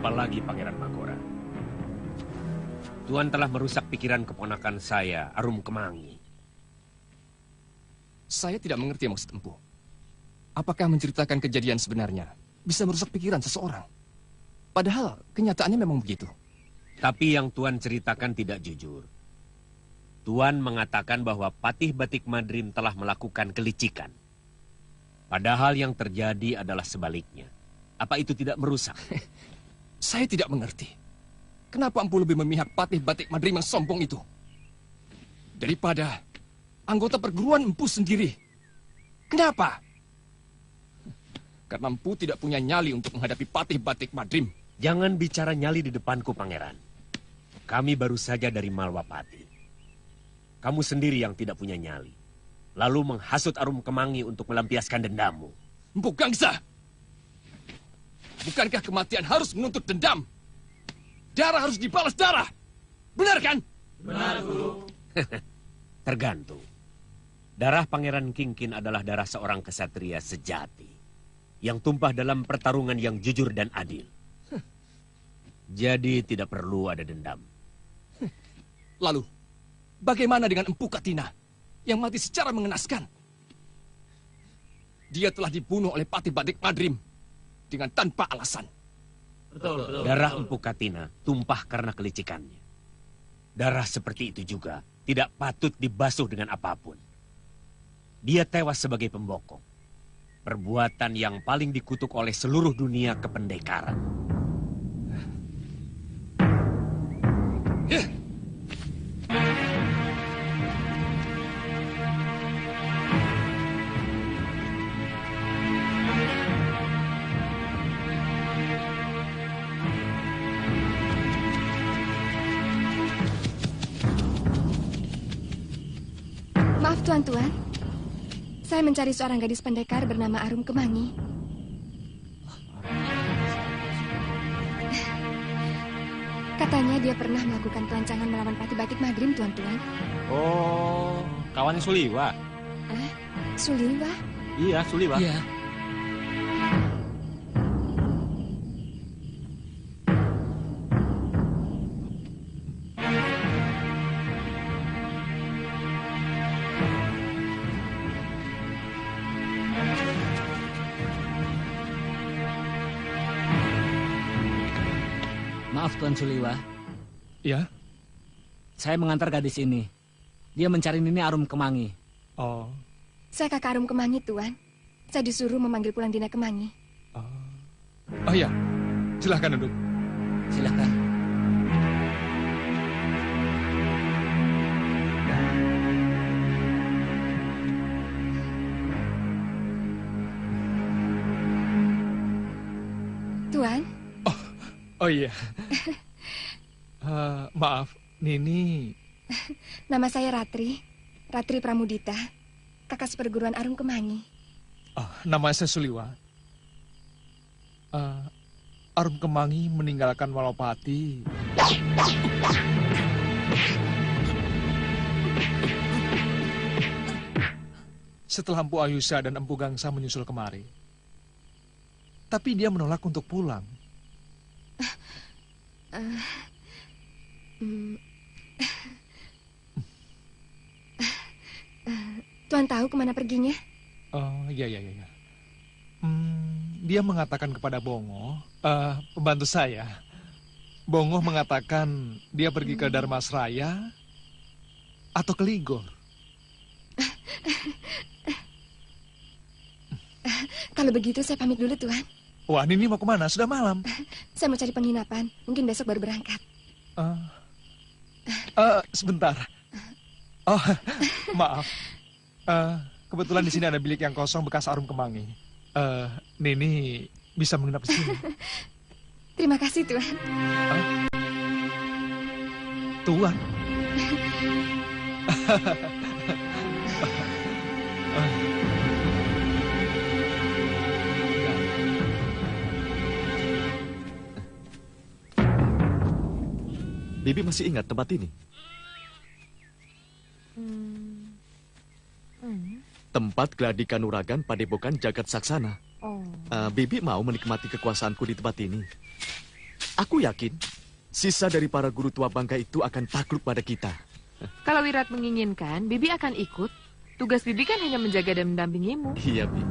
Apalagi Pangeran Magora. Tuan telah merusak pikiran keponakan saya, Arum Kemangi. Saya tidak mengerti maksud Empu. Apakah menceritakan kejadian sebenarnya bisa merusak pikiran seseorang? Padahal kenyataannya memang begitu. Tapi yang Tuan ceritakan tidak jujur. Tuan mengatakan bahwa Patih Batik Madrim telah melakukan kelicikan. Padahal yang terjadi adalah sebaliknya. Apa itu tidak merusak? Saya tidak mengerti. Kenapa Empu lebih memihak Patih Batik Madrim yang sombong itu? Daripada anggota perguruan Empu sendiri. Kenapa? Karena Empu tidak punya nyali untuk menghadapi Patih Batik Madrim. Jangan bicara nyali di depanku, Pangeran. Kami baru saja dari Malwapati. Kamu sendiri yang tidak punya nyali. Lalu menghasut Arum Kemangi untuk melampiaskan dendammu. Empu Gangsa! Bukankah kematian harus menuntut dendam? Darah harus dibalas darah. Benar kan? Benar, Guru. Tergantung. Darah Pangeran Kingkin adalah darah seorang kesatria sejati. Yang tumpah dalam pertarungan yang jujur dan adil. Jadi tidak perlu ada dendam. Lalu, bagaimana dengan Empu Katina yang mati secara mengenaskan? Dia telah dibunuh oleh Patih Batik Madrim dengan tanpa alasan. Betul. Darah Empu Katina tumpah karena kelicikannya. Darah seperti itu juga tidak patut dibasuh dengan apapun. Dia tewas sebagai pembokong. Perbuatan yang paling dikutuk oleh seluruh dunia kependekaran. Maaf tuan-tuan, saya mencari seorang gadis pendekar bernama Arum Kemangi. Katanya dia pernah melakukan pelancangan melawan Patih Batik Madrim, tuan-tuan. Oh, kawannya Suliwa. Suliwa? Iya, Suliwa. Iya. Maaf Tuan Suliwa, Ya? saya mengantar gadis ini. Dia mencari Nini Arum Kemangi. Oh. Saya kakak Arum Kemangi, Tuan. Saya disuruh memanggil pulang Dina Kemangi. Oh ya, silahkan duduk. Silahkan. Tuan, Oh iya. Maaf, Nini. nama saya Ratri. Ratri Pramudita. Kakak seperguruan Arum Kemangi. Nama saya Suliwa. Arum Kemangi meninggalkan Walopati. Setelah Empu Ayusa dan Empu Gangsa menyusul kemari. Tapi dia menolak untuk pulang. Tuan tahu kemana perginya? Iya. Dia mengatakan kepada Bongo, pembantu saya. Bongo mengatakan dia pergi ke Darmasraya atau ke Ligor. Kalau begitu saya pamit dulu, Tuan. Wah, Nini mau kemana? Sudah malam. Saya mau cari penginapan. Mungkin besok baru berangkat. Sebentar. Oh, maaf. Kebetulan di sini ada bilik yang kosong bekas Arum Kemangi. Nini bisa menginap di sini. Terima kasih, Tuan. Tuan. Bibi masih ingat tempat ini? Tempat Gladi Kanuragan Padepokan Jagat Saksana. Bibi mau menikmati kekuasaanku di tempat ini. Aku yakin sisa dari para guru tua bangka itu akan takluk pada kita. Kalau Wirat menginginkan, Bibi akan ikut. Tugas Bibi kan hanya menjaga dan mendampingimu. Iya, Bi.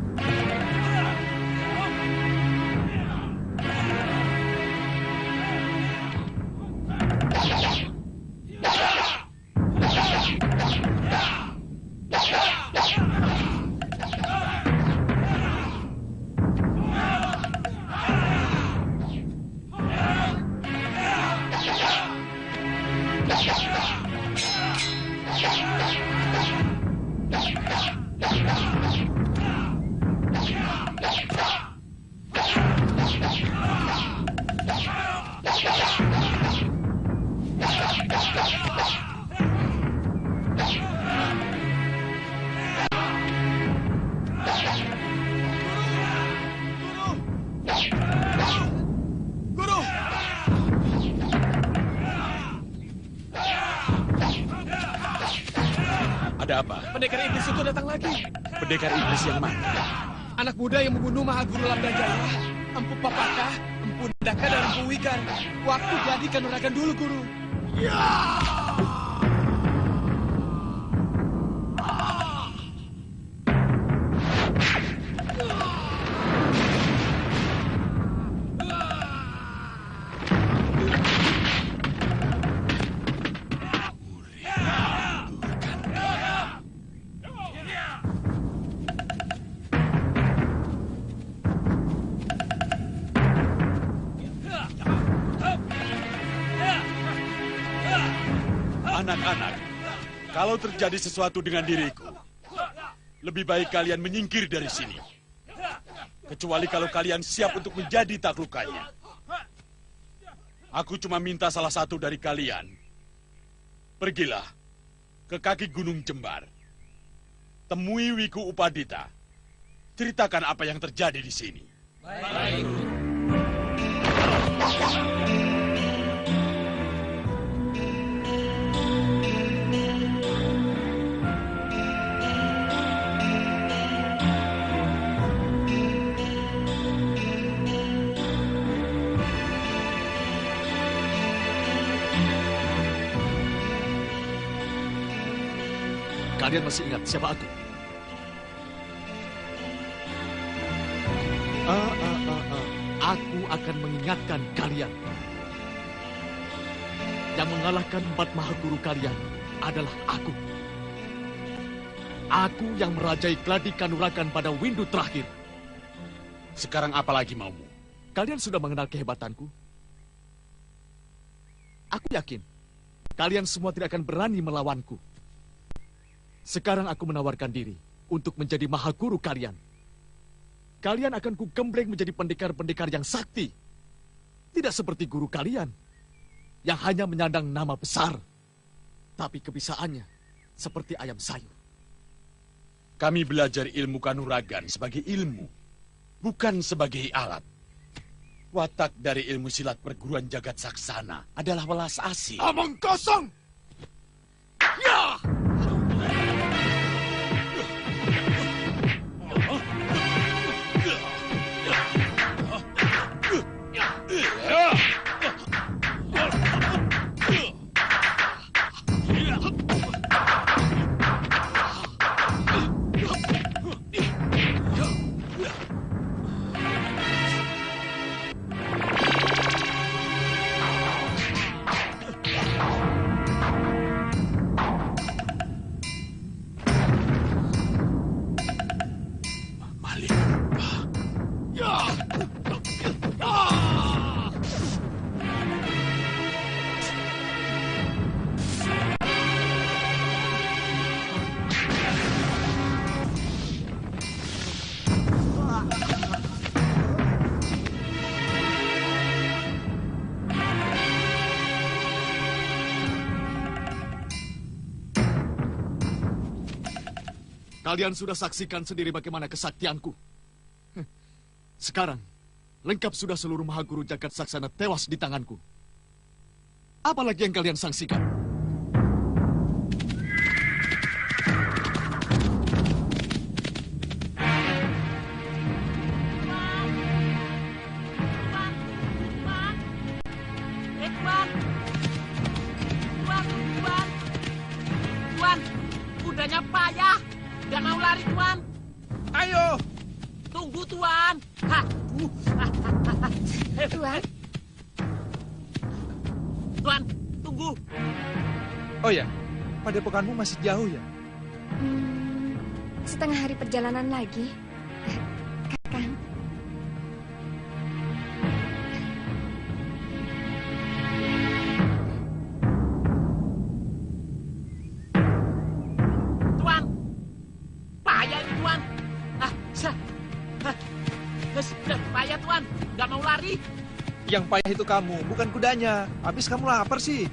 Ada apa? Pendekar iblis itu datang lagi. Pendekar iblis yang mana? Anak muda yang membunuh Mahaguru Lamdajaya, Empu Papaka, Empu Daka, dan Empu Wikar. Waktu Gladi Kanuragan dulu, Guru. Anak-anak, kalau terjadi sesuatu dengan diriku, lebih baik kalian menyingkir dari sini. Kecuali kalau kalian siap untuk menjadi taklukannya. Aku cuma minta salah satu dari kalian. Pergilah ke kaki Gunung Jembar. Temui Wiku Upadita. Ceritakan apa yang terjadi di sini. Baik. Kalian masih ingat siapa aku? Aku akan mengingatkan kalian. Yang mengalahkan 4 mahaguru kalian adalah aku. Aku yang merajai Gladi Kanuragan pada windu terakhir. Sekarang apa lagi maumu? Kalian sudah mengenal kehebatanku. Aku yakin kalian semua tidak akan berani melawanku. Sekarang aku menawarkan diri untuk menjadi mahaguru kalian. Kalian akan kugembleng menjadi pendekar-pendekar yang sakti. Tidak seperti guru kalian yang hanya menyandang nama besar, tapi kebisaannya seperti ayam sayur. Kami belajar ilmu kanuragan sebagai ilmu, bukan sebagai alat. Watak dari ilmu silat perguruan jagat saksana adalah welas asih. Omong kosong! Ya! Kalian sudah saksikan sendiri bagaimana kesaktianku. Sekarang, lengkap sudah seluruh mahaguru jagat saksana tewas di tanganku. Apalagi yang kalian saksikan? Tuan, kudanya payah. Gak mau lari, Tuan. Ayo. Tunggu, Tuan. Tuan, Tuan, tunggu. Oh ya, padepokanmu masih jauh ya? setengah hari perjalanan lagi. Kakang. Tuan, payah ini, Tuan. Payah, Tuan. Gak mau lari. Yang payah itu kamu, bukan kudanya. Habis kamu lapar sih.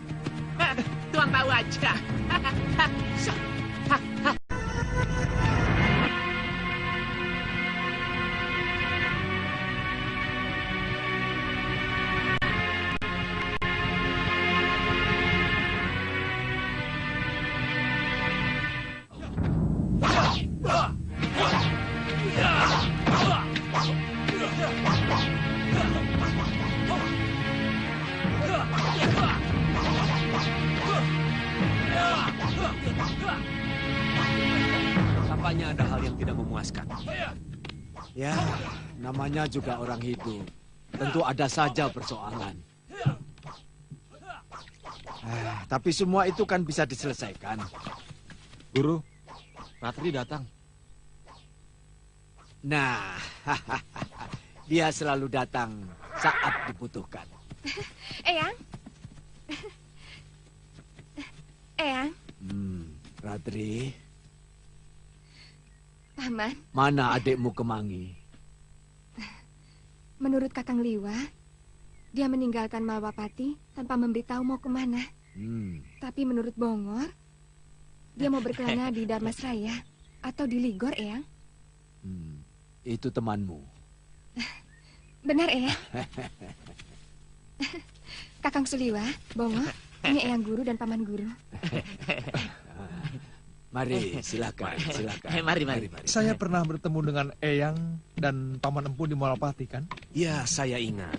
Tuan tahu aja. Tampaknya ada hal yang tidak memuaskan. Ya, namanya juga orang hidup. Tentu ada saja persoalan. Tapi semua itu kan bisa diselesaikan. Guru, Ratri datang. Nah, dia selalu datang saat dibutuhkan. Eyang? Eyang? Ratri, Paman, mana adikmu Kemangi? menurut Kakang Liwa, dia meninggalkan Malwapati tanpa memberitahu mau kemana. Tapi menurut Bongor, dia mau berkelana di Darmasraya atau di Ligor, Eyang. Itu temanmu. Benar, Eyang. Kakang Suliwa, Bongor, ini Eyang Guru dan Paman Guru. Mari, silakan. Mari. Saya pernah bertemu dengan Eyang dan Paman Empu di Malapati, kan? Ya, saya ingat.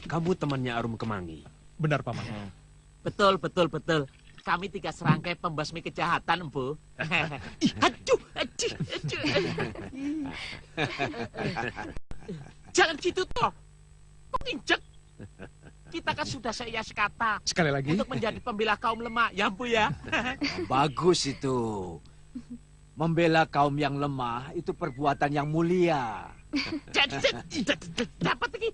Kamu temannya Arum Kemangi. Benar, Paman. Betul. Kami 3 serangkai pembasmi kejahatan, Empu. Aduh. Jangan gitu toh. Kok nginjek? Kita kan sudah seias kata. Sekali lagi. Untuk menjadi pembela kaum lemah, ya Bu ya. Bagus itu. Membela kaum yang lemah itu perbuatan yang mulia. Dapat lagi.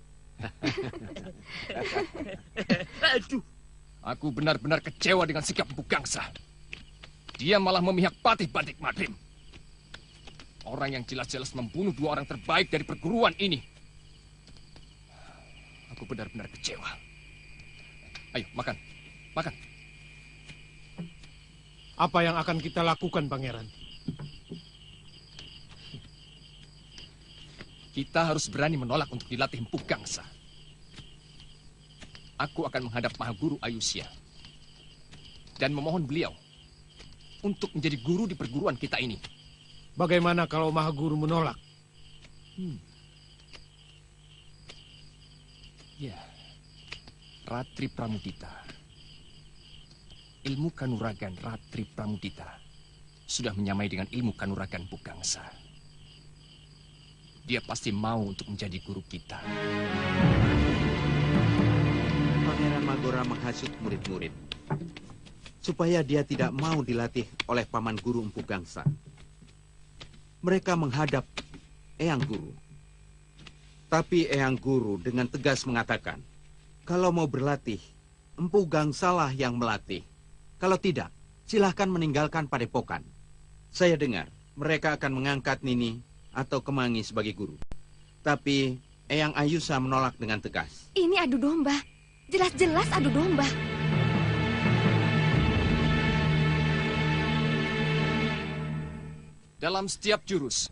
Aduh. Aku benar-benar kecewa dengan sikap Empu Gangsa. Dia malah memihak Patih Batik Madrim. Orang yang jelas-jelas membunuh 2 orang terbaik dari perguruan ini. Aku benar-benar kecewa. Ayo, makan. Makan. Apa yang akan kita lakukan, Pangeran? Kita harus berani menolak untuk dilatih Empu Gangsa. Aku akan menghadap Mahaguru Ayusya dan memohon beliau untuk menjadi guru di perguruan kita ini. Bagaimana kalau Mahaguru menolak? Ya, Ratri Pramudita. Ilmu kanuragan Ratri Pramudita sudah menyamai dengan ilmu kanuragan Empu Gangsa. Dia pasti mau untuk menjadi guru kita. Pangeran Magora menghasut murid-murid supaya dia tidak mau dilatih oleh paman guru Empu Gangsa. Mereka menghadap Eyang Guru. Tapi Eyang Guru dengan tegas mengatakan, kalau mau berlatih, Empu Gangsa lah yang melatih. Kalau tidak, silahkan meninggalkan padepokan. Saya dengar mereka akan mengangkat Nini atau Kemangi sebagai guru. Tapi Eyang Ayusa menolak dengan tegas. Ini adu domba. Jelas-jelas adu domba. Dalam setiap jurus,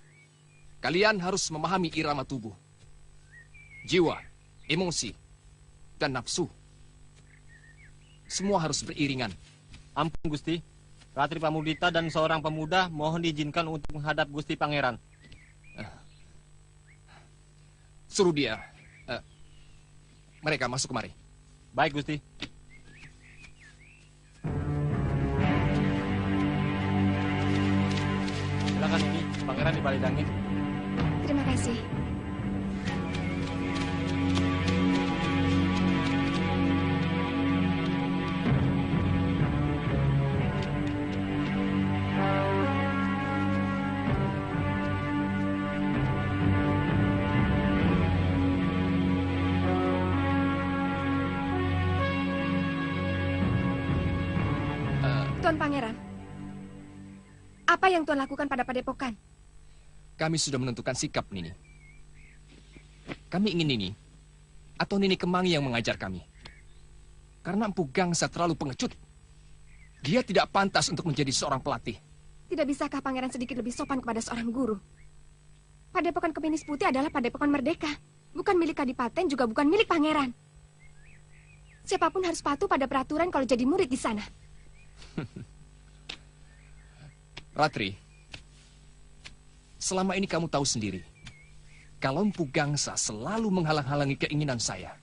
kalian harus memahami irama tubuh, jiwa, emosi, dan nafsu. Semua harus beriringan. Ampun, Gusti. Ratri Pramudita dan seorang pemuda mohon diizinkan untuk menghadap Gusti Pangeran. Suruh dia. Mereka masuk kemari. Baik, Gusti. Silakan ini, Pangeran di Balidangin. Terima kasih. Tuan Pangeran, apa yang Tuan lakukan pada padepokan? Kami sudah menentukan sikap, Nini. Kami ingin Nini atau Nini Kemangi yang mengajar kami. Karena Empu Gangsa terlalu pengecut. Dia tidak pantas untuk menjadi seorang pelatih. Tidak bisakah Pangeran sedikit lebih sopan kepada seorang guru? Padepokan Kepenis Putih adalah padepokan merdeka. Bukan milik Kadipaten, juga bukan milik Pangeran. Siapapun harus patuh pada peraturan kalau jadi murid di sana. Ratri, selama ini kamu tahu sendiri, kalau Empu Gangsa selalu menghalang-halangi keinginan saya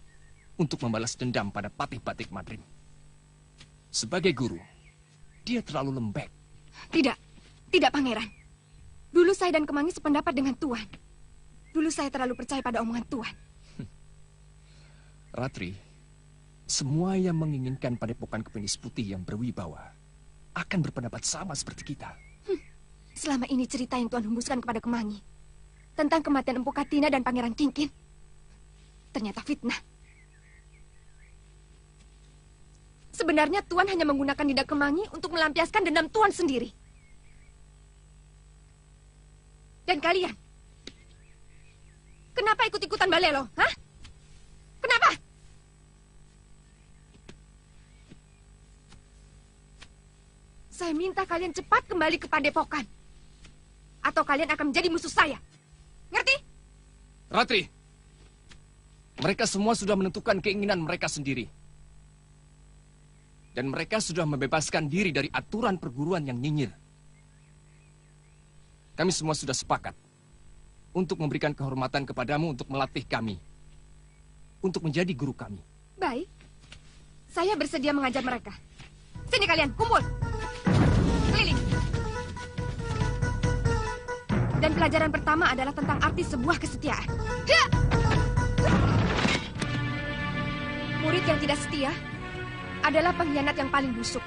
untuk membalas dendam pada Patih Batik Madrim. Sebagai guru, dia terlalu lembek. Tidak Pangeran. Dulu saya dan Kemangi sependapat dengan Tuan. Dulu saya terlalu percaya pada omongan Tuan. Ratri, semua yang menginginkan padepokan Kepenis Putih yang berwibawa akan berpendapat sama seperti kita. Selama ini cerita yang Tuan hembuskan kepada Kemangi tentang kematian Empu Katina dan Pangeran Kingkin ternyata fitnah. Sebenarnya Tuan hanya menggunakan lidah Kemangi untuk melampiaskan dendam Tuan sendiri. Dan kalian, kenapa ikut-ikutan balelo? Hah? Kenapa? Saya minta kalian cepat kembali ke padepokan. Atau kalian akan menjadi musuh saya. Ngerti? Ratri, mereka semua sudah menentukan keinginan mereka sendiri. Dan mereka sudah membebaskan diri dari aturan perguruan yang nyinyir. Kami semua sudah sepakat untuk memberikan kehormatan kepadamu untuk melatih kami. Untuk menjadi guru kami. Baik. Saya bersedia mengajar mereka. Sini kalian, kumpul. Keliling. Dan pelajaran pertama adalah tentang arti sebuah kesetiaan. Murid yang tidak setia adalah pengkhianat yang paling busuk.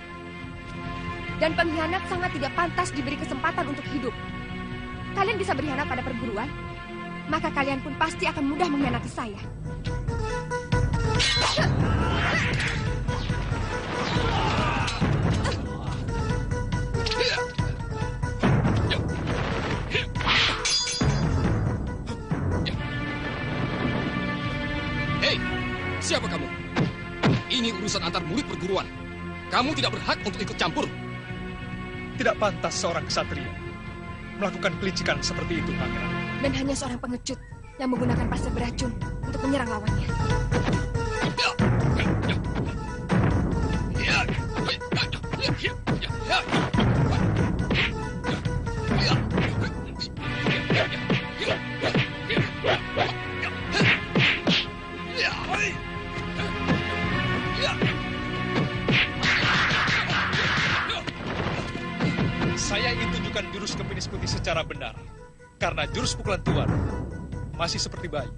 Dan pengkhianat sangat tidak pantas diberi kesempatan untuk hidup. Kalian bisa berkhianat pada perguruan, maka kalian pun pasti akan mudah mengkhianati saya. Hei, siapa kamu? Ini urusan antar murid perguruan. Kamu tidak berhak untuk ikut campur. Tidak pantas seorang ksatria melakukan kelicikan seperti itu, Pangeran. Dan hanya seorang pengecut yang menggunakan pasir beracun untuk menyerang lawannya. Saya ingin tunjukkan jurus Kepinis Putih secara benar. Karena jurus pukulan Tuan masih seperti bayi.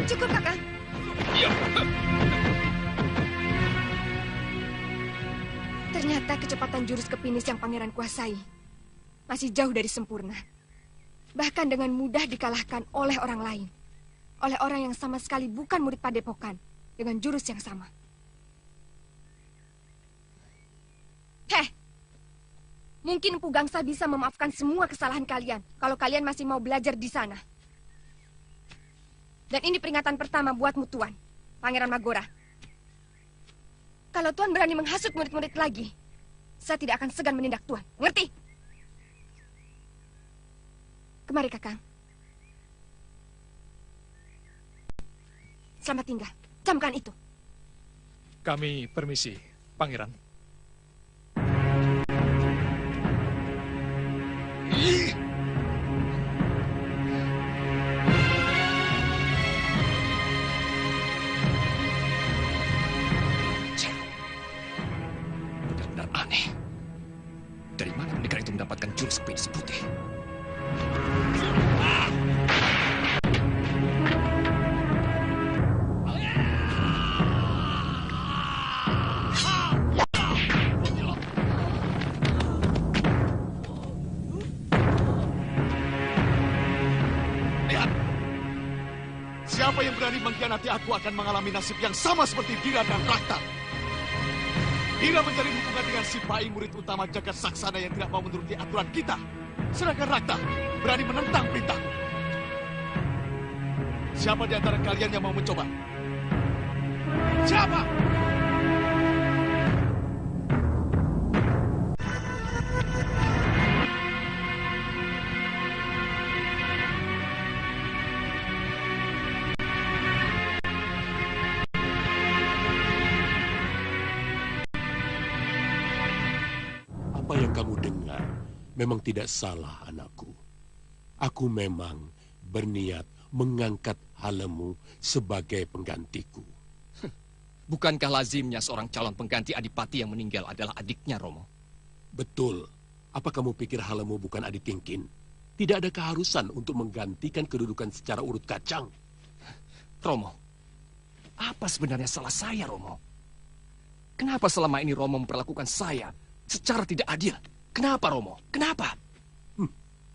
Cukup, Kakak. Ternyata kecepatan jurus Kepinis yang Pangeran kuasai masih jauh dari sempurna. Bahkan dengan mudah dikalahkan oleh orang lain. Oleh orang yang sama sekali bukan murid padepokan dengan jurus yang sama. Heh! Mungkin Empu Gangsa bisa memaafkan semua kesalahan kalian kalau kalian masih mau belajar di sana. Dan ini peringatan pertama buatmu, Tuan, Pangeran Magora. Kalau Tuan berani menghasut murid-murid lagi, saya tidak akan segan menindak Tuan. Mengerti? Kemari, Kakang. Selamat tinggal. Camkan itu. Kami permisi, Pangeran. Benar-benar aneh. Dari mana pendekar itu mendapatkan jurus Kepinis Putih? Lihat, siapa yang berani mengkhianati aku akan mengalami nasib yang sama seperti Dira dan Rakta. Dira menjalin hubungan dengan si Pai, murid utama Jagat Saksana yang tidak mau menuruti aturan kita. Sedangkan Rakta berani menentang perintahku. Siapa di antara kalian yang mau mencoba? Siapa? Apa yang kamu dengar memang tidak salah, anakku. Aku memang berniat mengangkat Halemu sebagai penggantiku. Bukankah lazimnya seorang calon pengganti adipati yang meninggal adalah adiknya, Romo? Betul. Apa kamu pikir Halemu bukan adik Kingkin? Tidak ada keharusan untuk menggantikan kedudukan secara urut kacang. Romo, apa sebenarnya salah saya, Romo? Kenapa selama ini Romo memperlakukan saya secara tidak adil? Kenapa, Romo? Kenapa?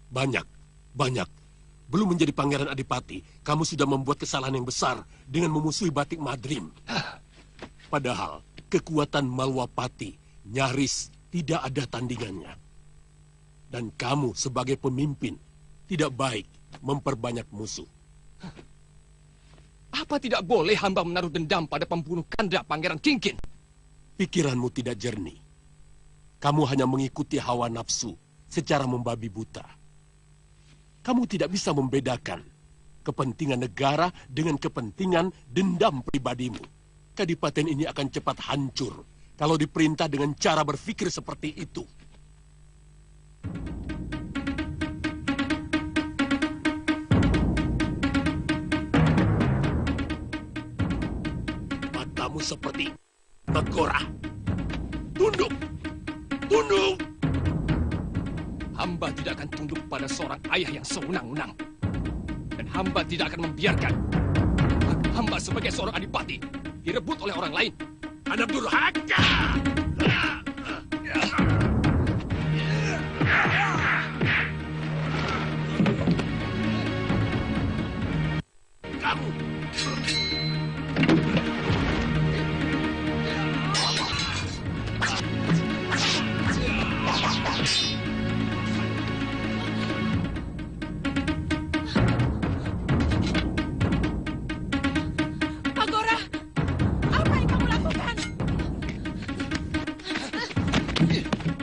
Banyak. Belum menjadi pangeran adipati, kamu sudah membuat kesalahan yang besar dengan memusuhi Batik Madrim. Padahal kekuatan Malwapati nyaris tidak ada tandingannya. Dan kamu sebagai pemimpin tidak baik memperbanyak musuh. Apa tidak boleh hamba menaruh dendam pada pembunuh kanda Pangeran Kingkin? Pikiranmu tidak jernih. Kamu hanya mengikuti hawa nafsu secara membabi buta. Kamu tidak bisa membedakan kepentingan negara dengan kepentingan dendam pribadimu. Kadipaten ini akan cepat hancur kalau diperintah dengan cara berpikir seperti itu. Matamu seperti Magora. Tunduk! Tunduk! Hamba tidak akan tunduk pada seorang ayah yang sewenang-wenang. Dan hamba tidak akan membiarkan hamba sebagai seorang adipati direbut oleh orang lain. Anak durhaka! Kamu! Magora, apa yang kamu lakukan?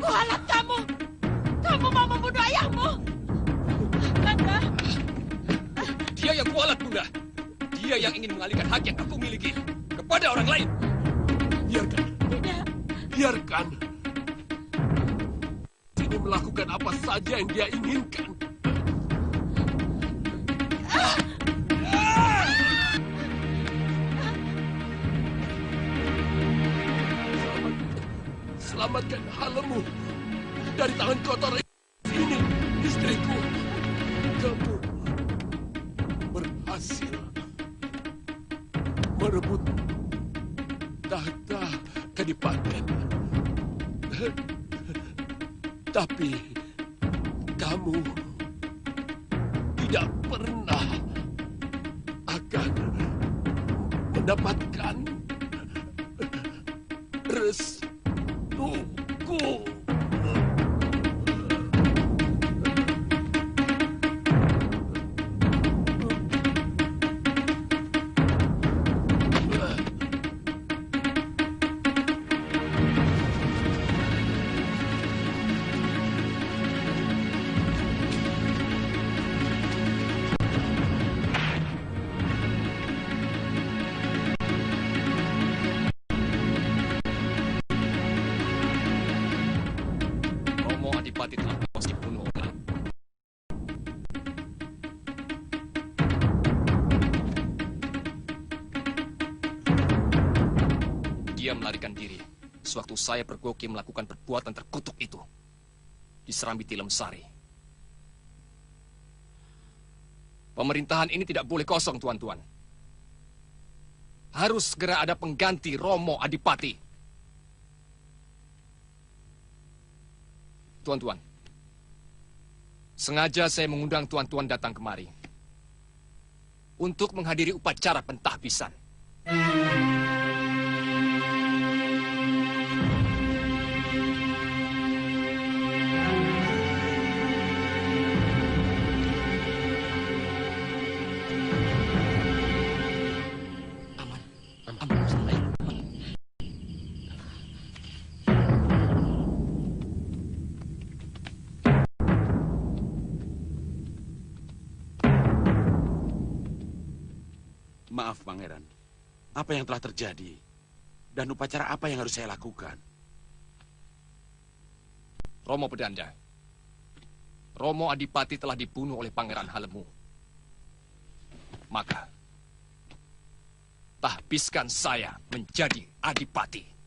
Kualat kamu! Kamu mau membunuh ayahmu! Kanda! Dia yang kualat, Bunda. Dia yang ingin mengalihkan hak yang aku miliki kepada orang lain. Biarkan. Tidak. Biarkan. Ini melakukan apa saja yang dia inginkan. Selamatkan Halemu dari tangan kotor ini, istriku. Kamu berhasil merebut tahta kadipaten. Tapi kamu tidak pernah akan mendapatkan restuku. Romo Adipati telah tewas dibunuh oleh dia melarikan diri sewaktu saya pergoki melakukan perbuatan terkutuk itu di Serambi Tilem Sari. Pemerintahan ini tidak boleh kosong, tuan-tuan. Harus segera ada pengganti Romo Adipati. Tuan-tuan, sengaja saya mengundang tuan-tuan datang kemari untuk menghadiri upacara pentahbisan. Maaf, Pangeran. Apa yang telah terjadi? Dan upacara apa yang harus saya lakukan? Romo Pedanda, Romo Adipati telah dibunuh oleh Pangeran Halemu. Maka, tahbiskan saya menjadi Adipati.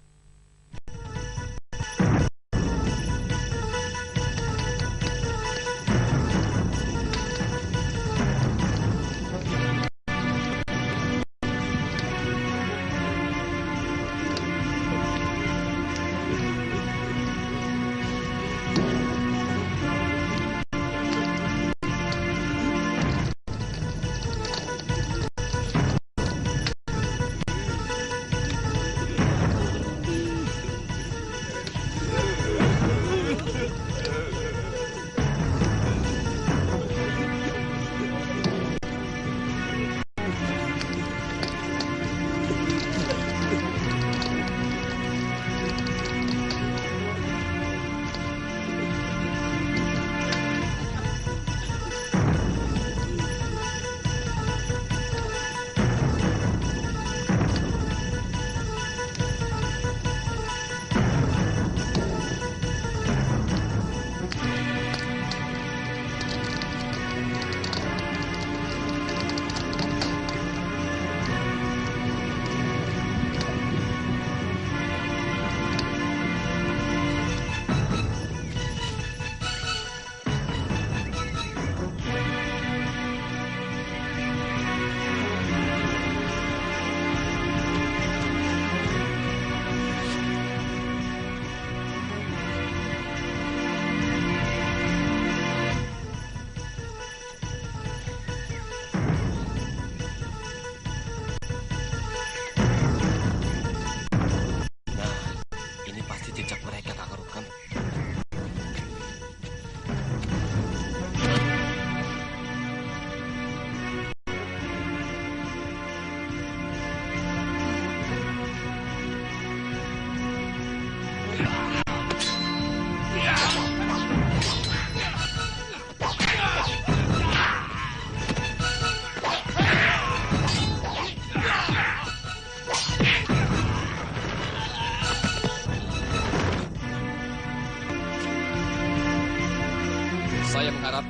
Saya mengharap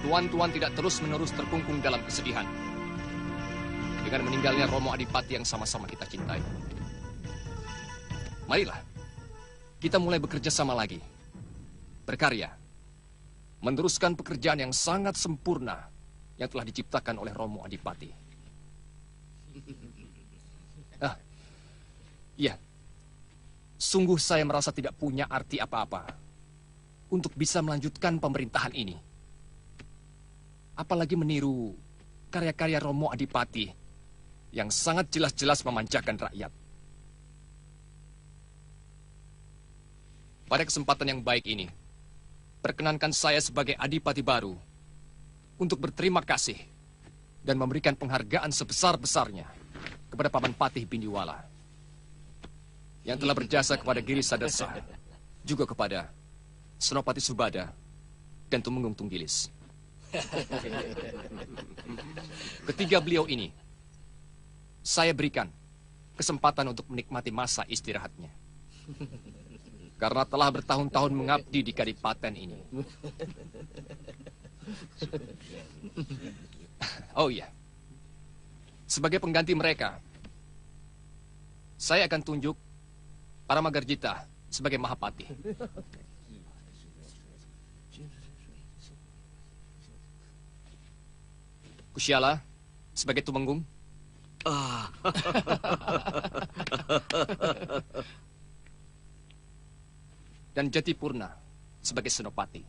tuan-tuan tidak terus-menerus terkungkung dalam kesedihan dengan meninggalnya Romo Adipati yang sama-sama kita cintai. Marilah, kita mulai bekerja sama lagi. Berkarya. Meneruskan pekerjaan yang sangat sempurna yang telah diciptakan oleh Romo Adipati. Iya. Sungguh saya merasa tidak punya arti apa-apa untuk bisa melanjutkan pemerintahan ini. Apalagi meniru karya-karya Romo Adipati yang sangat jelas-jelas memanjakan rakyat. Pada kesempatan yang baik ini, perkenankan saya sebagai Adipati baru untuk berterima kasih dan memberikan penghargaan sebesar-besarnya kepada Paman Patih Bindiwala yang telah berjasa kepada Giri Sadasa, juga kepada Senopati Subada dan Tumenggung Tunggilis. Ketiga beliau ini, saya berikan kesempatan untuk menikmati masa istirahatnya. Karena telah bertahun-tahun mengabdi di kadipaten ini. Oh iya, sebagai pengganti mereka, saya akan tunjuk para Magarjita sebagai Mahapati. Kusyala sebagai Tumenggung. Dan Jatipurna sebagai Senopati.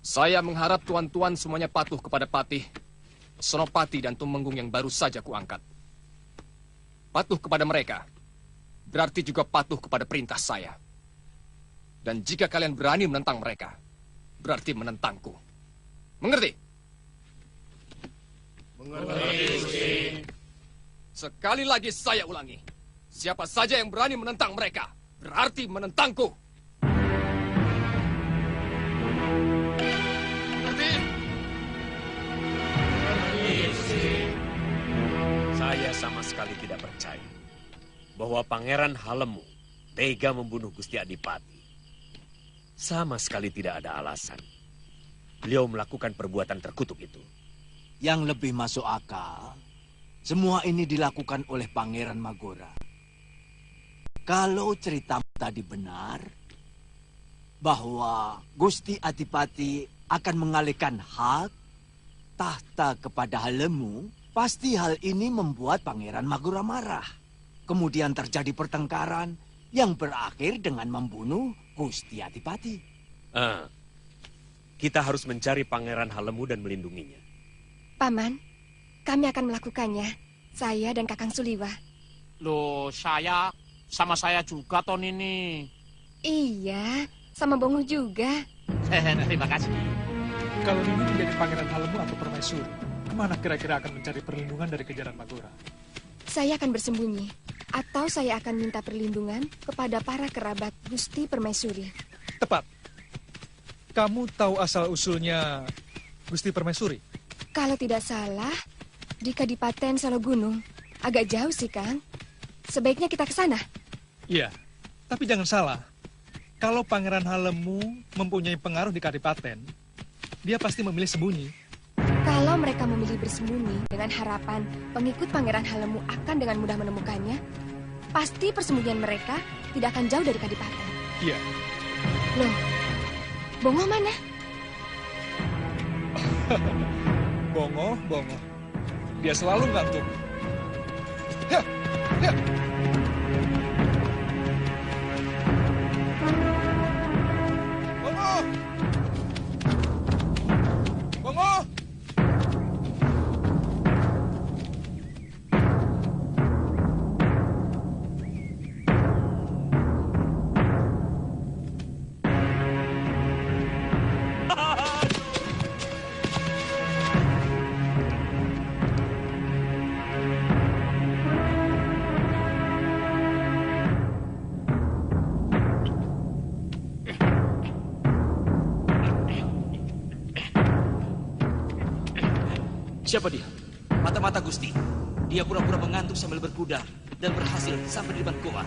Saya mengharap tuan-tuan semuanya patuh kepada Patih, Senopati, dan Tumenggung yang baru saja kuangkat. Patuh kepada mereka berarti juga patuh kepada perintah saya. Dan jika kalian berani menentang mereka, berarti menentangku. Mengerti? Mengerti. Sekali lagi saya ulangi. Siapa saja yang berani menentang mereka, berarti menentangku. Mengerti? Saya sama sekali tidak percaya bahwa Pangeran Halemu tega membunuh Gusti Adipati. Sama sekali tidak ada alasan beliau melakukan perbuatan terkutuk itu. Yang lebih masuk akal, semua ini dilakukan oleh Pangeran Magora. Kalau ceritamu tadi benar, bahwa Gusti Adipati akan mengalihkan hak tahta kepada Halemu, pasti hal ini membuat Pangeran Magora marah. Kemudian terjadi pertengkaran yang berakhir dengan membunuh Gusti Adipati. Kita harus mencari Pangeran Halemu dan melindunginya. Paman, kami akan melakukannya. Saya dan Kakang Suliwa. Loh, sama saya juga, Ton ini. Iya, sama Bongo juga. Terima kasih. Kalau Nini menjadi Pangeran Halemu atau Permaisuri, kemana kira-kira akan mencari perlindungan dari kejaran Magora? Saya akan bersembunyi, atau saya akan minta perlindungan kepada para kerabat Gusti Permaisuri. Tepat. Kamu tahu asal-usulnya Gusti Permaisuri? Kalau tidak salah, di Kadipaten Salogunung. Agak jauh sih, Kang. Sebaiknya kita ke sana. Iya, tapi jangan salah. Kalau Pangeran Halemu mempunyai pengaruh di Kadipaten, dia pasti memilih sembunyi. Kalau mereka memilih bersembunyi dengan harapan pengikut Pangeran Halemu akan dengan mudah menemukannya, pasti persembunyian mereka tidak akan jauh dari Kadipaten. Iya. Loh, Bongo mana? Bongo. Dia selalu ngantuk. Ya. Bongo! Siapa dia? Mata-mata Gusti. Dia pura-pura mengantuk sambil berkuda. dan berhasil sampai di depan goa.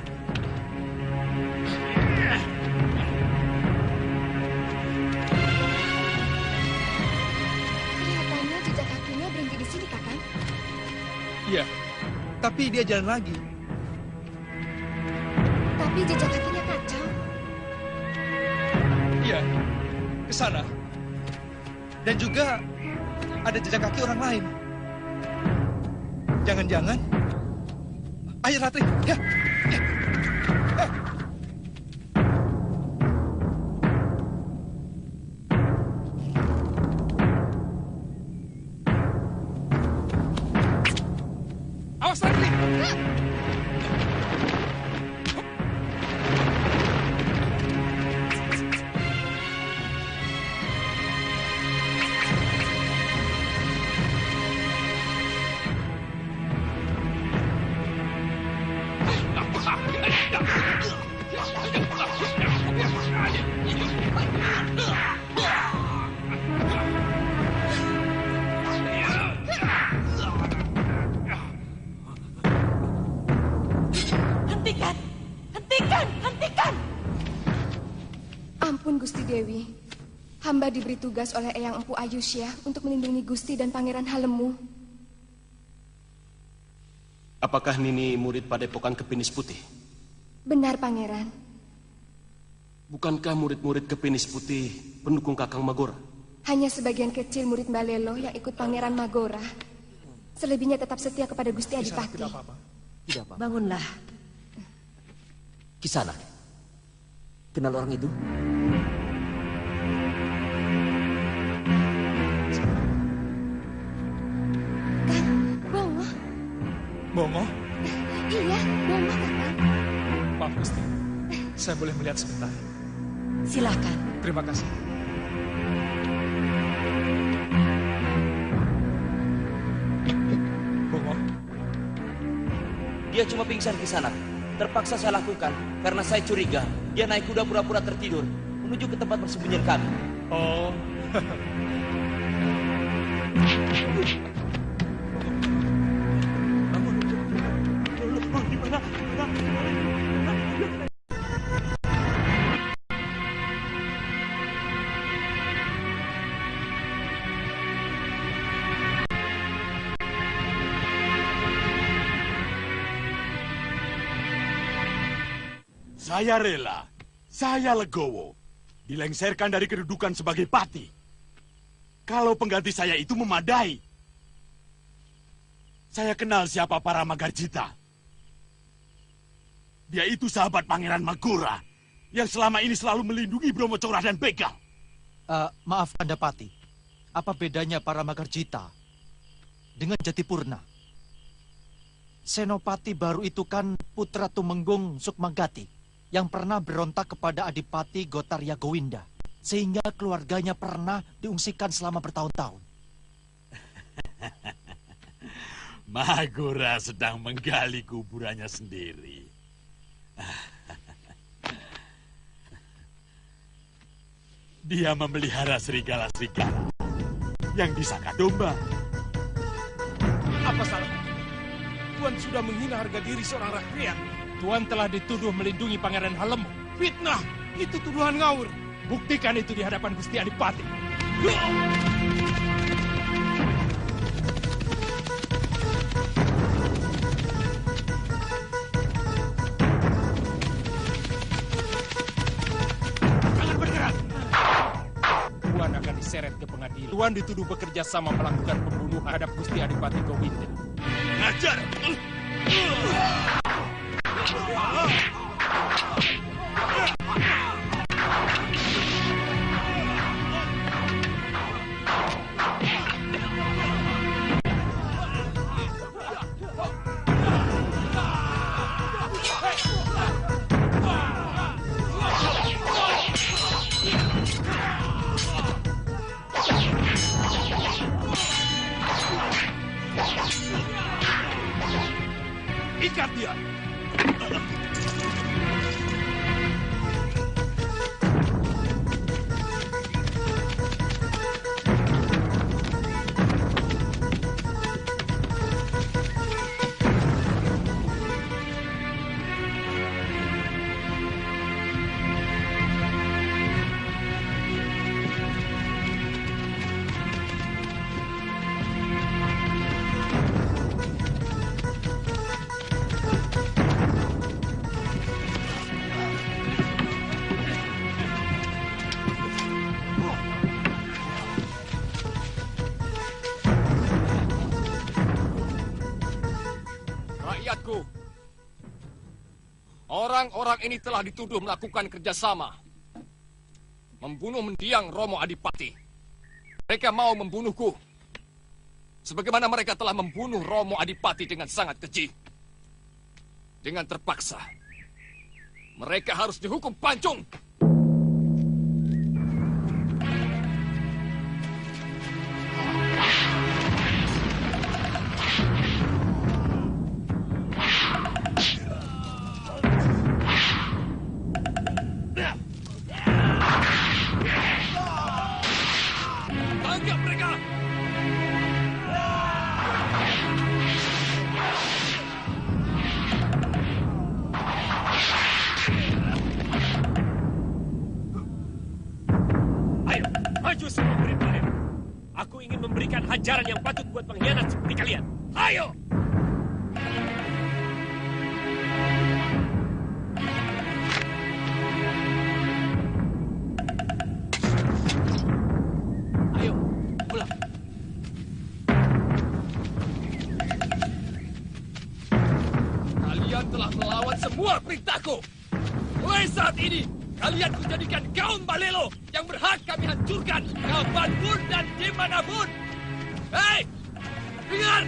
Kelihatannya jejak kakinya berhenti di sini, Kakang. Iya, tapi dia jalan lagi. Tapi jejak kakinya kacau. Iya, ke sana. Dan juga ada jejak kaki orang lain. Jangan-jangan... Ayo, Ratri. Ya. Awas, Ratri. Hentikan! Hentikan! Hentikan! Ampun, Gusti Dewi. Hamba diberi tugas oleh Eyang Empu Ayusya untuk melindungi Gusti dan Pangeran Halemu. Apakah Nini murid Padepokan Kepinis Putih? Benar, Pangeran. Bukankah murid-murid Kepinis Putih pendukung Kakang Magora? Hanya sebagian kecil murid Mbak Lelo yang ikut Pangeran Magora. Selebihnya tetap setia kepada Gusti Adipati. Tidak apa-apa. Tidak apa. Bangunlah. Kisana, kenal orang itu? Bongo? Bongo? Iya, Bongo, Kakang. Maaf, Gusti. Saya boleh melihat sebentar. Silakan. Terima kasih. Bongo? Dia cuma pingsan di sana. Terpaksa saya lakukan karena saya curiga dia naik kuda pura-pura tertidur menuju ke tempat persembunyian kami. Oh. Saya rela, saya legowo, dilengsarkan dari kedudukan sebagai pati. Kalau pengganti saya itu memadai. Saya kenal siapa Paramagarjita. Dia itu sahabat Pangeran Magora yang selama ini selalu melindungi Bromo Corah dan Begal. Maaf, Pandapati. Apa bedanya Paramagarjita dengan Jatipurna? Senopati baru itu kan putra Tumenggung Sukmagati yang pernah berontak kepada Adipati Gotarya Gowinda, sehingga keluarganya pernah diungsikan selama bertahun-tahun. Magora sedang menggali kuburannya sendiri. Dia memelihara serigala-serigala yang disangka domba. Apa salahnya? Tuan sudah menghina harga diri seorang rakyat. Tuan telah dituduh melindungi Pangeran Halemu. Fitnah! Itu tuduhan ngawur. Buktikan itu di hadapan Gusti Adipati. Jangan bergerak! Tuan akan diseret ke pengadilan. Tuan dituduh bekerja sama melakukan pembunuhan terhadap Gusti Adipati Gowinda. Ngajar! Ikat dia! membunuhku. Orang-orang ini telah dituduh melakukan kerjasama. Membunuh mendiang Romo Adipati. Mereka mau membunuhku. Sebagaimana mereka telah membunuh Romo Adipati dengan sangat keji. Dengan terpaksa. Mereka harus dihukum pancung. Tangkap mereka! Ayo, maju semua murid-murid. Aku ingin memberikan hajaran yang patut buat pengkhianat seperti kalian. Ayo! Ayo, pulang. Kalian telah melawan semua perintahku. Mulai saat ini, kalian kujadikan kaum balelo yang berhak kami hancurkan kapanpun dan dimanapun. Hei, dengar!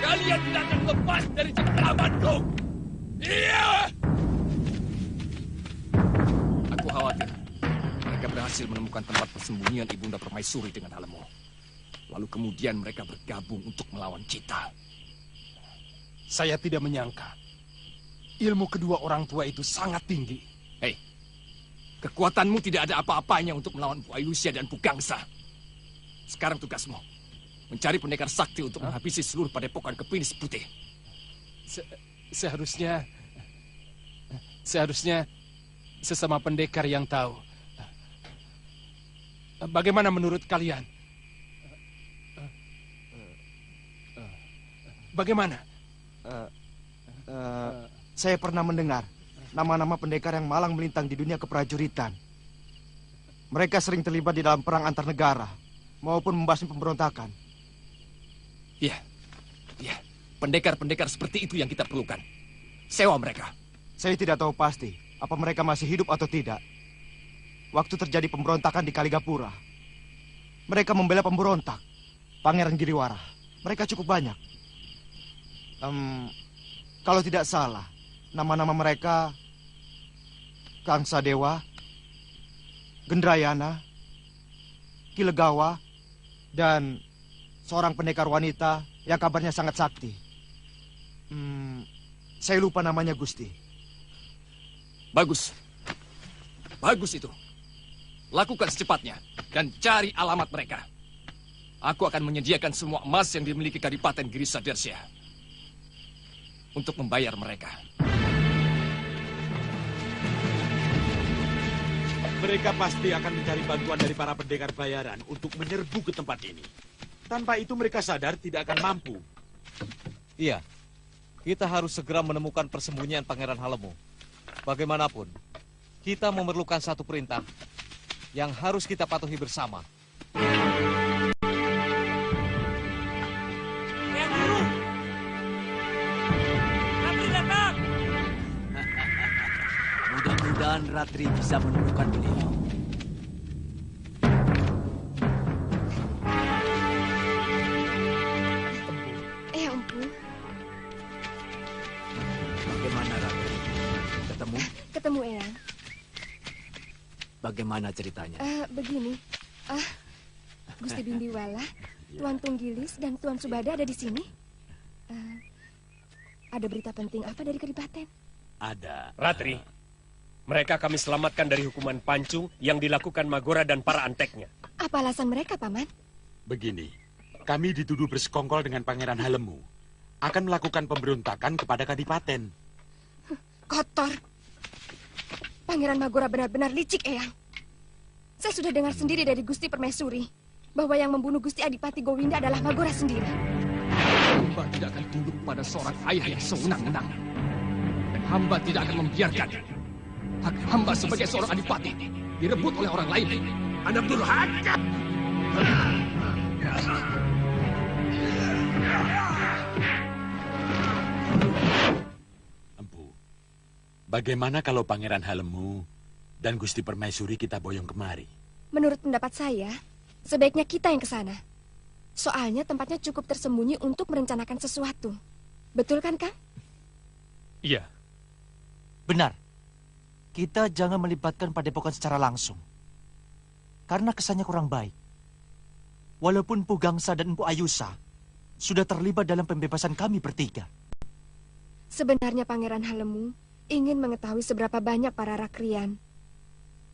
Kalian tidak akan lepas dari cengkramanku. Iya! Aku khawatir mereka berhasil menemukan tempat persembunyian Ibunda Permaisuri dengan Halemo. Lalu kemudian mereka bergabung untuk melawan kita. Saya tidak menyangka ilmu kedua orang tua itu sangat tinggi. Hei, kekuatanmu tidak ada apa-apanya untuk melawan Bu Ayusia dan Bu Gangsa. Sekarang tugasmu mencari pendekar sakti untuk menghabisi seluruh padepokan Kepinis Putih. Seharusnya sesama pendekar yang tahu. Bagaimana menurut kalian? Bagaimana? Saya pernah mendengar nama-nama pendekar yang malang melintang di dunia keprajuritan. Mereka sering terlibat di dalam perang antar negara maupun membasmi pemberontakan. Iya, pendekar-pendekar seperti itu yang kita perlukan. Sewa mereka. Saya tidak tahu pasti apa mereka masih hidup atau tidak. Waktu terjadi pemberontakan di Kaligapura, mereka membela pemberontak, Pangeran Giriwara. Mereka cukup banyak. Kalau tidak salah, nama-nama mereka Kangsa Dewa, Gendrayana, Kilegawa, dan seorang pendekar wanita yang kabarnya sangat sakti. Saya lupa namanya, Gusti. Bagus. Bagus itu. Lakukan secepatnya dan cari alamat mereka. Aku akan menyediakan semua emas yang dimiliki Kadipaten Girisa Dersya untuk membayar mereka. Mereka pasti akan mencari bantuan dari para pendekar bayaran untuk menyerbu ke tempat ini. Tanpa itu mereka sadar tidak akan mampu. Iya, kita harus segera menemukan persembunyian Pangeran Halemo. Bagaimanapun, kita memerlukan satu perintah yang harus kita patuhi bersama. Mudah-mudahan Ratri bisa menemukan beliau. Empu. Bagaimana Ratri? Ketemu? Ketemu Eyang. Bagaimana ceritanya? Begini. Gusti Bindiwala, Tuan Tunggilis, dan Tuan Subada ada di sini. Ada berita penting apa dari Kadipaten? Ada. Ratri, mereka kami selamatkan dari hukuman pancung yang dilakukan Magora dan para anteknya. Apa alasan mereka, Paman? Begini, kami dituduh bersekongkol dengan Pangeran Halemo. Akan melakukan pemberontakan kepada Kadipaten. Kotor. Pangeran Magora benar-benar licik, Eyang. Saya sudah dengar sendiri dari Gusti Permaisuri bahwa yang membunuh Gusti Adipati Gowinda adalah Magora sendiri. Hamba tidak akan tunduk pada seorang ayah yang sewenang-wenang. Dan hamba tidak akan membiarkan hak hamba sebagai seorang adipati direbut oleh orang lain. Anak durhaka! Bagaimana kalau Pangeran Halemu dan Gusti Permaisuri kita boyong kemari? Menurut pendapat saya, sebaiknya kita yang ke sana. Soalnya tempatnya cukup tersembunyi untuk merencanakan sesuatu. Betul kan, Kang? Iya. Benar. Kita jangan melibatkan Padepokan secara langsung. Karena kesannya kurang baik. Walaupun Empu Gangsa dan Empu Ayusa sudah terlibat dalam pembebasan kami bertiga. Sebenarnya Pangeran Halemu ingin mengetahui seberapa banyak para rakrian,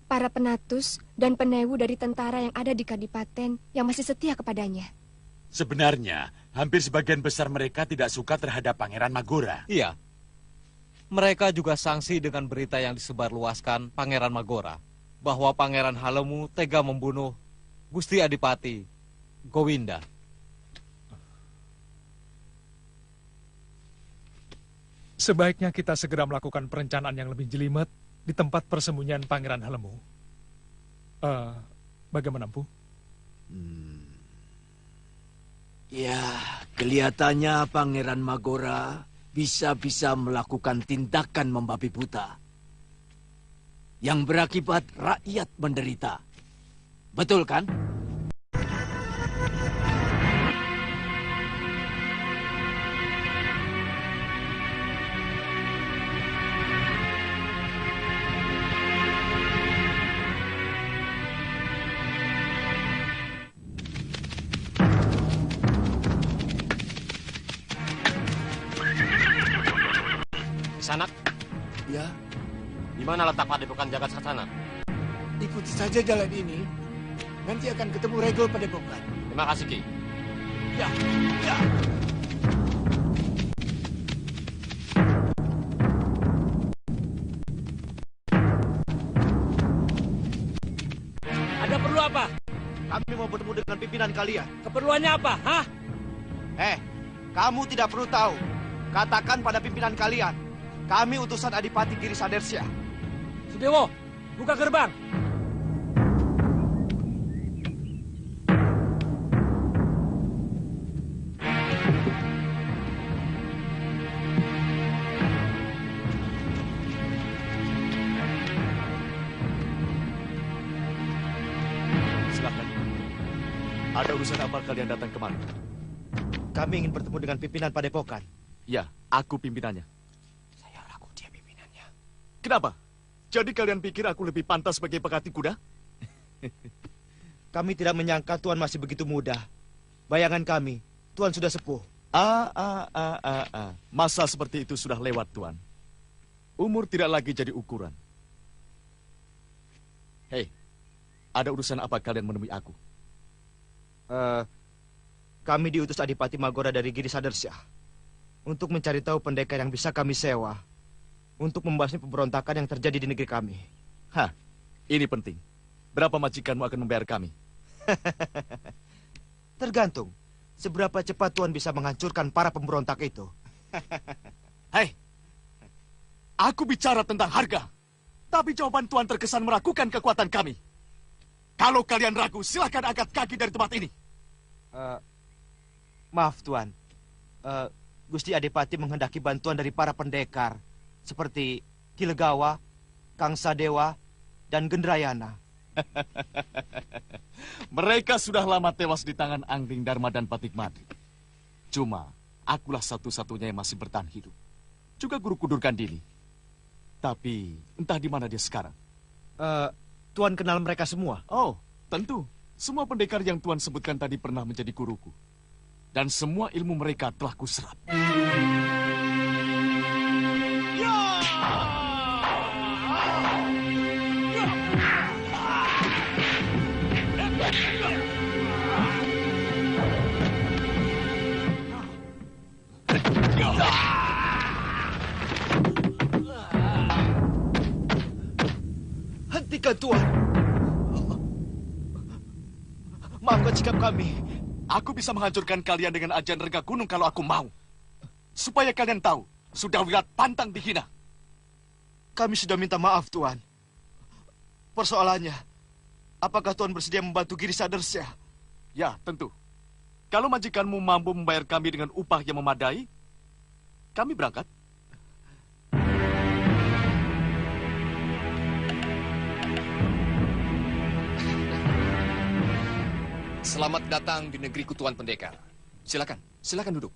para penatus dan penewu dari tentara yang ada di Kadipaten yang masih setia kepadanya. Sebenarnya, hampir sebagian besar mereka tidak suka terhadap Pangeran Magora. Iya. Mereka juga sangsi dengan berita yang disebarluaskan Pangeran Magora bahwa Pangeran Halemu tega membunuh Gusti Adipati Gowinda. Sebaiknya kita segera melakukan perencanaan yang lebih jelimet di tempat persembunyian Pangeran Halemu. Bagaimana, Empu? Ya, kelihatannya Pangeran Magora bisa-bisa melakukan tindakan membabi buta yang berakibat rakyat menderita. Betul kan? Sanak? Ya, Di mana letak Padepokan Jagat Saksana? ikuti saja jalan ini. Nanti akan ketemu Regol Padepokan. Terima kasih, Ki. Ya, ya. Ada perlu apa? Kami mau bertemu dengan pimpinan kalian. Keperluannya apa, hah? Kamu tidak perlu tahu. Katakan pada pimpinan kalian, kami utusan Adipati Giri Sadersya. Sudewo, buka gerbang. Silakan. Ada urusan apa kalian datang kemari? Kami ingin bertemu dengan pimpinan Padepokan. Ya, aku pimpinannya. Saya laku dia pimpinannya. Kenapa? Jadi kalian pikir aku lebih pantas sebagai pekati kuda? Kami tidak menyangka Tuan masih begitu muda. Bayangan kami, Tuan sudah sepuh. Masa seperti itu sudah lewat, Tuan. Umur tidak lagi jadi ukuran. Hei, ada urusan apa kalian menemui aku? Kami diutus Adipati Magora dari Giri Sadersya untuk mencari tahu pendekar yang bisa kami sewa untuk membasmi pemberontakan yang terjadi di negeri kami. Hah, ini penting. Berapa majikanmu akan membayar kami? Tergantung seberapa cepat Tuan bisa menghancurkan para pemberontak itu. Hei, aku bicara tentang harga. Tapi jawaban Tuan terkesan meragukan kekuatan kami. Kalau kalian ragu, silahkan angkat kaki dari tempat ini. Maaf, Tuan. Gusti Adipati menghendaki bantuan dari para pendekar seperti Ki Legawa, Kang Sadewa, dan Gendrayana. Mereka sudah lama tewas di tangan Angling Dharma dan Patik Madi. Cuma, akulah satu-satunya yang masih bertahan hidup. Juga Guru Kudurkan Dini. Tapi, entah di mana dia sekarang. Tuan kenal mereka semua? Oh, tentu. Semua pendekar yang Tuan sebutkan tadi pernah menjadi guruku. Dan semua ilmu mereka telah kuserap. Hentikan, Tuan. Maafkan sikap kami. Aku bisa menghancurkan kalian dengan ajian rega gunung kalau aku mau. Supaya kalian tahu, sudah wirat pantang dihina. Kami sudah minta maaf, Tuan. Persoalannya, apakah Tuan bersedia membantu Giri Sadersya? Ya, tentu. Kalau majikanmu mampu membayar kami dengan upah yang memadai, kami berangkat. Selamat datang di negeriku Tuan Pendekar. Silakan duduk.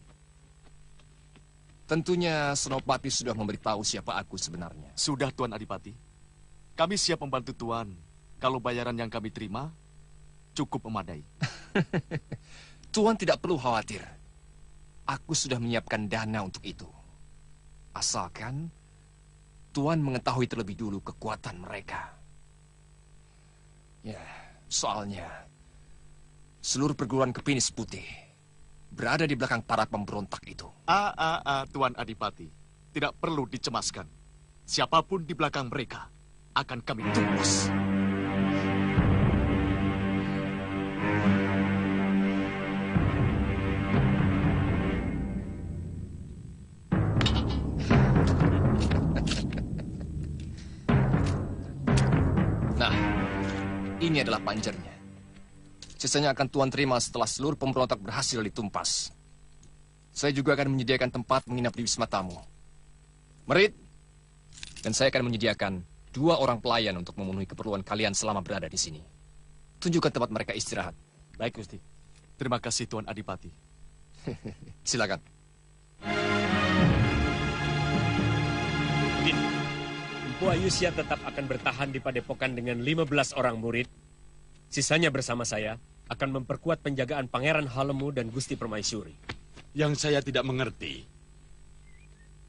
Tentunya Senopati sudah memberitahu siapa aku sebenarnya. Sudah, Tuan Adipati. Kami siap membantu Tuan. Kalau bayaran yang kami terima cukup memadai. Tuan tidak perlu khawatir. Aku sudah menyiapkan dana untuk itu. Asalkan Tuan mengetahui terlebih dulu kekuatan mereka. Ya, soalnya seluruh perguruan Kepinis Putih berada di belakang para pemberontak itu. Tuan Adipati. Tidak perlu dicemaskan. Siapapun di belakang mereka akan kami tubus. Nah, ini adalah panjernya. Sisanya akan Tuan terima setelah seluruh pemberontak berhasil ditumpas. Saya juga akan menyediakan tempat menginap di Wisma Tamu. Merit, dan saya akan menyediakan 2 orang pelayan untuk memenuhi keperluan kalian selama berada di sini. Tunjukkan tempat mereka istirahat. Baik, Gusti. Terima kasih, Tuan Adipati. Silakan. Empu Ayusya tetap akan bertahan di padepokan dengan 15 orang murid. Sisanya bersama saya akan memperkuat penjagaan Pangeran Halemu dan Gusti Permaisuri. Yang saya tidak mengerti,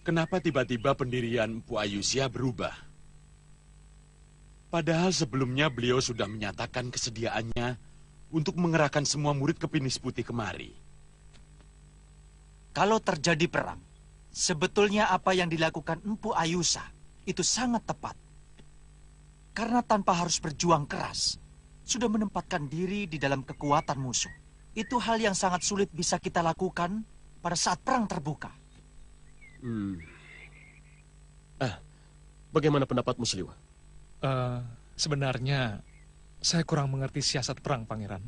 kenapa tiba-tiba pendirian Empu Ayusya berubah? Padahal sebelumnya beliau sudah menyatakan kesediaannya untuk mengerahkan semua murid Kepinis Putih kemari. Kalau terjadi perang, sebetulnya apa yang dilakukan Empu Ayusa itu sangat tepat. Karena tanpa harus berjuang keras, sudah menempatkan diri di dalam kekuatan musuh. Itu hal yang sangat sulit bisa kita lakukan pada saat perang terbuka. Bagaimana pendapatmu, Siliwa? Sebenarnya, saya kurang mengerti siasat perang, Pangeran.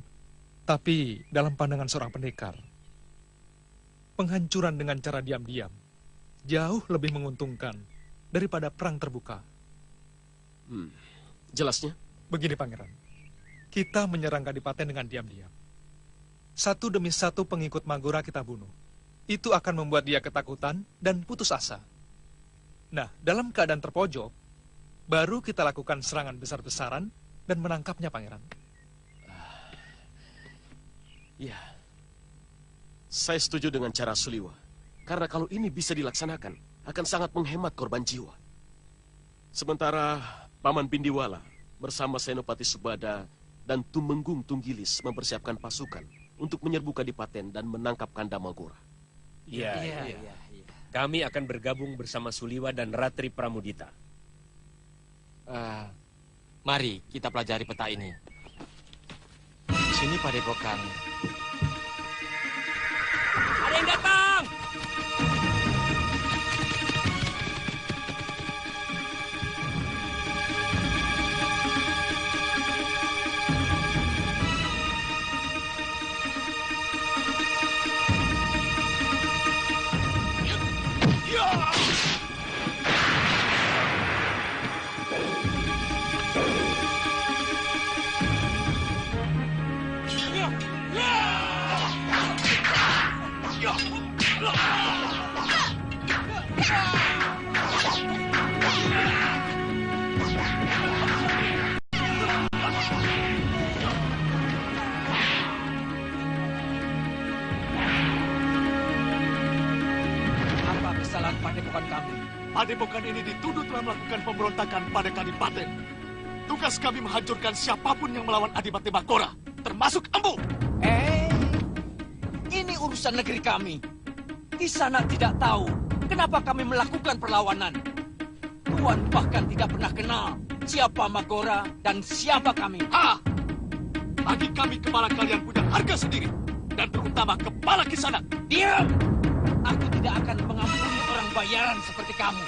Tapi, dalam pandangan seorang pendekar, penghancuran dengan cara diam-diam jauh lebih menguntungkan daripada perang terbuka. Jelasnya? Begini, Pangeran. Kita menyerang Kadipaten dengan diam-diam. Satu demi satu pengikut Magora kita bunuh. Itu akan membuat dia ketakutan dan putus asa. Nah, dalam keadaan terpojok, baru kita lakukan serangan besar-besaran dan menangkapnya, Pangeran. Ya, saya setuju dengan cara Suliwa. Karena kalau ini bisa dilaksanakan, akan sangat menghemat korban jiwa. Sementara Paman Bindiwala bersama Senopati Subada dan Tumenggung Tunggilis mempersiapkan pasukan untuk menyerbu Kadipaten dan menangkap Kanda Magora. Iya. Kami akan bergabung bersama Suliwa dan Ratri Pramudita. Mari kita pelajari peta ini. Di sini padepokan. Ada yang datang! Padepokan ini dituduh telah melakukan pemberontakan pada Kadipaten. Tugas kami menghancurkan siapapun yang melawan Adipati Magora, termasuk Empu. Ini urusan negeri kami. Kisanak tidak tahu kenapa kami melakukan perlawanan. Tuan bahkan tidak pernah kenal siapa Magora dan siapa kami. Bagi kami kepala kalian punya harga sendiri, dan terutama kepala Kisanak. Diam! Aku tidak akan mengampuni orang bayaran seperti kamu.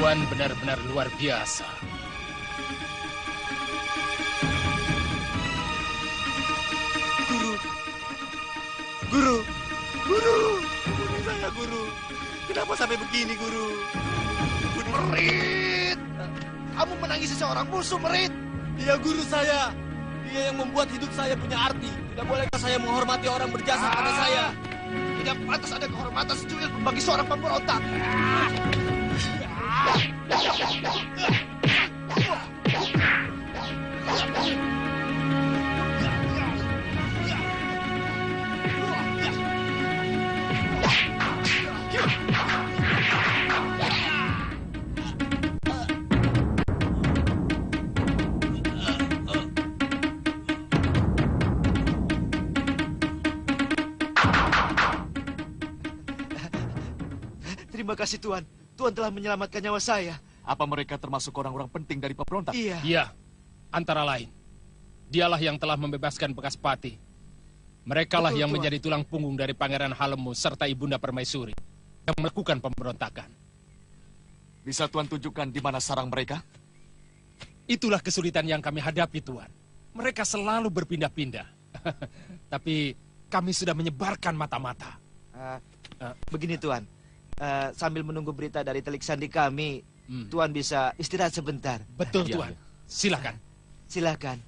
Tuan benar-benar luar biasa. Guru, guru, guru saya guru. Kenapa sampai begini guru? Merit, kamu menangisi seorang musuh Merit. Dia guru saya. Dia yang membuat hidup saya punya arti. Tidak bolehkah saya menghormati orang berjasa pada saya? Tidak pantas ada kehormatan secuil bagi seorang pemberontak. Terima kasih Tuan. Tuan telah menyelamatkan nyawa saya. Apa mereka termasuk orang-orang penting dari pemberontak? Iya. Iya, antara lain. Dialah yang telah membebaskan bekas Pati. Merekalah Betul, yang Tuan. menjadi tulang punggung dari Pangeran Halemu serta Ibunda Permaisuri yang melakukan pemberontakan. Bisa Tuan tunjukkan di mana sarang mereka? Itulah kesulitan yang kami hadapi, Tuan. Mereka selalu berpindah-pindah. Tapi kami sudah menyebarkan mata-mata. Begini Tuan, sambil menunggu berita dari telik sandi kami, Tuan bisa istirahat sebentar. Betul Tuan. Silakan. Silakan.